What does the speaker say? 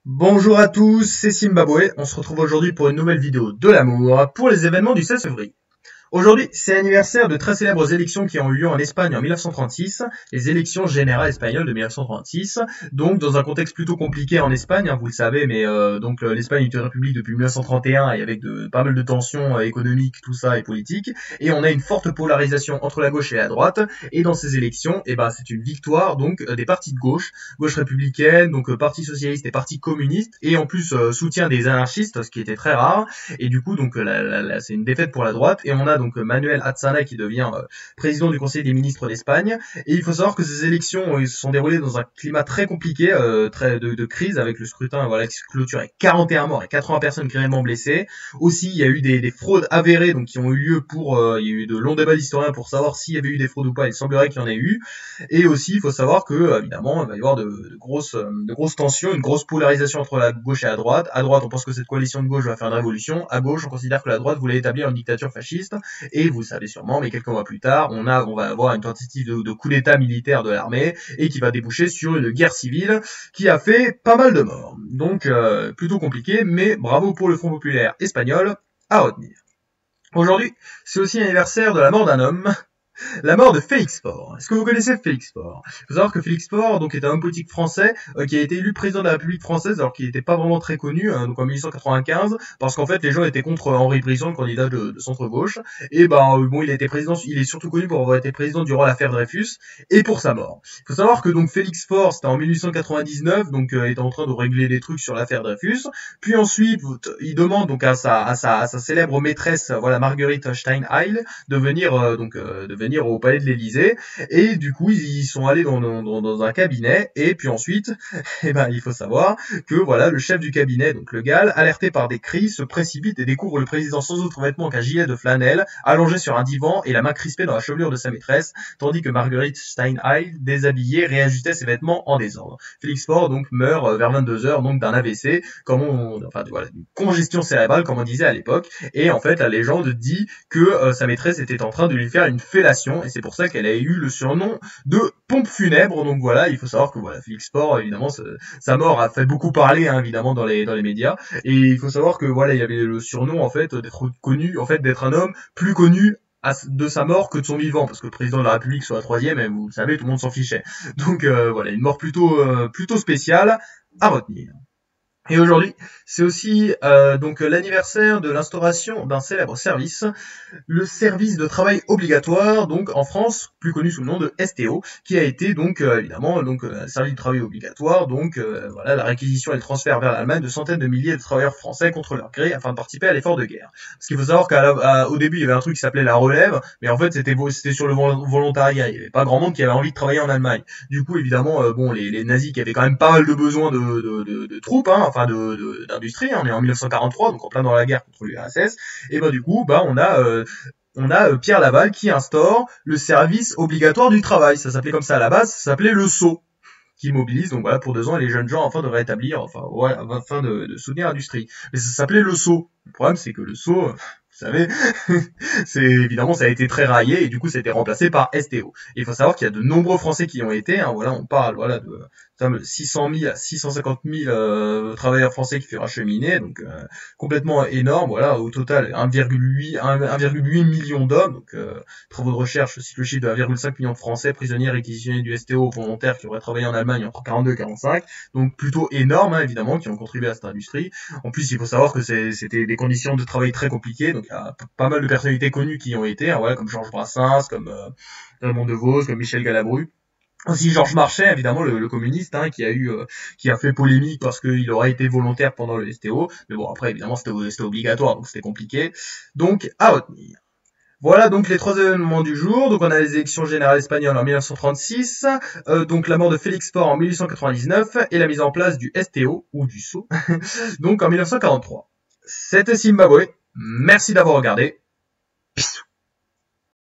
Bonjour à tous, c'est Zimbabwe. On se retrouve aujourd'hui pour une nouvelle vidéo de l'amour pour les événements du 16 février. Aujourd'hui, c'est l'anniversaire de très célèbres élections qui ont eu lieu en Espagne en 1936, les élections générales espagnoles de 1936. Donc, dans un contexte plutôt compliqué en Espagne, hein, vous le savez, mais l'Espagne est une république depuis 1931 et avec pas mal de tensions économiques, tout ça et politiques. Et on a une forte polarisation entre la gauche et la droite. Et dans ces élections, c'est une victoire donc des partis de gauche, gauche républicaine, donc Parti socialiste et Parti communiste, et en plus soutien des anarchistes, ce qui était très rare. Et du coup, donc c'est une défaite pour la droite. Et on a donc Manuel Atzana qui devient président du Conseil des ministres d'Espagne. Et il faut savoir que ces élections se sont déroulées dans un climat très compliqué, très de crise, avec le scrutin qui se clôture avec 41 morts et 80 personnes grièvement blessées. Aussi, il y a eu des fraudes avérées donc qui ont eu lieu il y a eu de longs débats d'historiens pour savoir s'il y avait eu des fraudes ou pas. Il semblerait qu'il y en ait eu. Et aussi, il faut savoir que évidemment, il va y avoir de grosses tensions, une grosse polarisation entre la gauche et la droite. À droite, on pense que cette coalition de gauche va faire une révolution. À gauche, on considère que la droite voulait établir une dictature fasciste. Et vous le savez sûrement, mais quelques mois plus tard, on va avoir une tentative de coup d'état militaire de l'armée et qui va déboucher sur une guerre civile qui a fait pas mal de morts. Donc plutôt compliqué, mais bravo pour le Front populaire espagnol à retenir. Aujourd'hui, c'est aussi l'anniversaire de la mort d'un homme. La mort de Félix Faure. Est-ce que vous connaissez Félix Faure? Il faut savoir que Félix Faure donc est un homme politique français qui a été élu président de la République française alors qu'il n'était pas vraiment très connu, donc en 1895, parce qu'en fait les gens étaient contre Henri Brisson, le candidat de centre-gauche. Et il a été président, il est surtout connu pour avoir été président durant l'affaire Dreyfus et pour sa mort. Il faut savoir que donc Félix Faure, c'était en 1899, donc était en train de régler des trucs sur l'affaire Dreyfus. Puis ensuite, il demande donc à sa célèbre maîtresse, voilà Marguerite Steinheil, de venir au palais de l'Élysée, et du coup ils sont allés dans un cabinet, et puis ensuite il faut savoir que voilà le chef du cabinet, donc le Gall, alerté par des cris, se précipite et découvre le président sans autre vêtement qu'un gilet de flanelle, allongé sur un divan et la main crispée dans la chevelure de sa maîtresse, tandis que Marguerite Steinheil, déshabillée, réajustait ses vêtements en désordre. Félix Faure donc meurt vers 22h donc d'un AVC, d'une congestion cérébrale comme on disait à l'époque, et en fait la légende dit que sa maîtresse était en train de lui faire une fellation, et c'est pour ça qu'elle a eu le surnom de pompe funèbre. Donc voilà, il faut savoir que voilà, Félix Faure, évidemment, sa mort a fait beaucoup parler, hein, évidemment, dans les médias, et il faut savoir que voilà, il y avait le surnom, en fait, d'être connu, en fait, d'être un homme plus connu de sa mort que de son vivant, parce que le président de la République soit la troisième, et vous le savez, tout le monde s'en fichait. Donc voilà, une mort plutôt spéciale à retenir. Et aujourd'hui, c'est aussi l'anniversaire de l'instauration d'un célèbre service, le service de travail obligatoire, donc en France, plus connu sous le nom de STO, qui a été service de travail obligatoire, la réquisition et le transfert vers l'Allemagne de centaines de milliers de travailleurs français contre leur gré afin de participer à l'effort de guerre. Parce qu'il faut savoir qu'au début, il y avait un truc qui s'appelait la relève, mais en fait c'était sur le volontariat, il y avait pas grand monde qui avait envie de travailler en Allemagne. Du coup, évidemment, les nazis qui avaient quand même pas mal de besoins de troupes, hein, d'industrie, hein, on est en 1943, donc en plein dans la guerre contre l'URSS, et du coup, on a Pierre Laval qui instaure le service obligatoire du travail. Ça s'appelait comme ça à la base, ça s'appelait le SO, qui mobilise donc voilà pour 2 ans les jeunes gens afin de rétablir, afin de soutenir l'industrie. Mais ça s'appelait le SO. Le problème c'est que le SO, vous savez, évidemment ça a été très raillé et du coup ça a été remplacé par STO. Et il faut savoir qu'il y a de nombreux Français qui y ont été, hein, on parle de 600 000 à 650 000 travailleurs français qui furent acheminés, donc complètement énorme. Voilà, au total 1,8 million d'hommes, donc travaux de recherche cite le chiffre de 1,5 million de Français prisonniers réquisitionnés du STO volontaires qui auraient travaillé en Allemagne entre 42 et 45, donc plutôt énorme, hein, évidemment, qui ont contribué à cette industrie. En plus, il faut savoir que c'était des conditions de travail très compliquées, donc il y a pas mal de personnalités connues qui y ont été, hein, voilà, comme Georges Brassens, comme Raymond DeVos, comme Michel Galabru. Aussi Georges Marchais, évidemment, le communiste, hein, qui a fait polémique parce qu'il aurait été volontaire pendant le STO. Mais bon, après, évidemment, c'était obligatoire, donc c'était compliqué. Donc, à retenir. Voilà donc les 3 événements du jour. Donc on a les élections générales espagnoles en 1936, donc la mort de Félix Faure en 1899 et la mise en place du STO ou du SO donc en 1943. C'était Zimbabwe. Merci d'avoir regardé. Bisous.